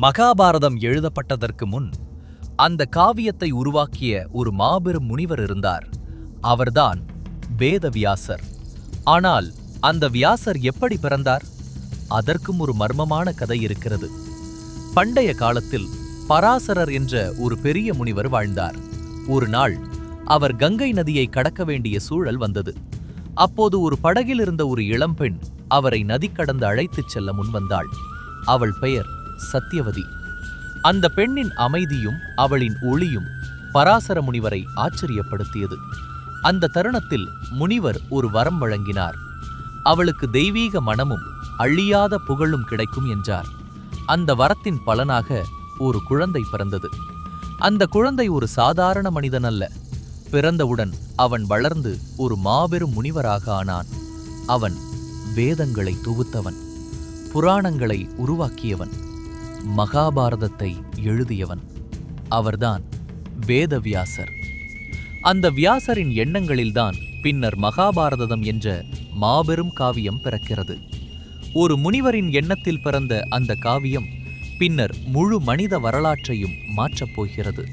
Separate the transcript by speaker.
Speaker 1: மகாபாரதம் எழுதப்பட்டதற்கு முன் அந்த காவியத்தை உருவாக்கிய ஒரு மாபெரும் முனிவர் இருந்தார். அவர்தான் வேதவியாசர். ஆனால் அந்த வியாசர் எப்படி பிறந்தார்? அதற்கும் ஒரு மர்மமான கதை இருக்கிறது. பண்டைய காலத்தில் பராசரர் என்ற ஒரு பெரிய முனிவர் வாழ்ந்தார். ஒரு நாள் அவர் கங்கை நதியை கடக்க வேண்டிய சூழல் வந்தது. அப்போது ஒரு படகில் இருந்த ஒரு இளம்பெண் அவரை நதி கடந்து அழைத்துச் செல்ல முன்வந்தாள். அவள் பெயர் சத்தியவதி. அந்த பெண்ணின் அமைதியும் அவளின் ஒளியும் பராசர முனிவரை ஆச்சரியப்படுத்தியது. அந்த தருணத்தில் முனிவர் ஒரு வரம் வழங்கினார். அவளுக்கு தெய்வீக மனமும் அழியாத புகழும் கிடைக்கும் என்றார். அந்த வரத்தின் பலனாக ஒரு குழந்தை பிறந்தது. அந்த குழந்தை ஒரு சாதாரண மனிதன் அல்ல. பிறந்தவுடன் அவன் வளர்ந்து ஒரு மாபெரும் முனிவராக ஆனான். அவன் வேதங்களை தொகுத்தவன், புராணங்களை உருவாக்கியவன், மகாபாரதத்தை எழுதியவன். அவர்தான் வேதவியாசர். அந்த வியாசரின் எண்ணங்களில்தான் பின்னர் மகாபாரதம் என்ற மாபெரும் காவியம் பிறக்கிறது. ஒரு முனிவரின் எண்ணத்தில் பிறந்த அந்த காவியம் பின்னர் முழு மனித வரலாற்றையும் மாற்றப் போகிறது.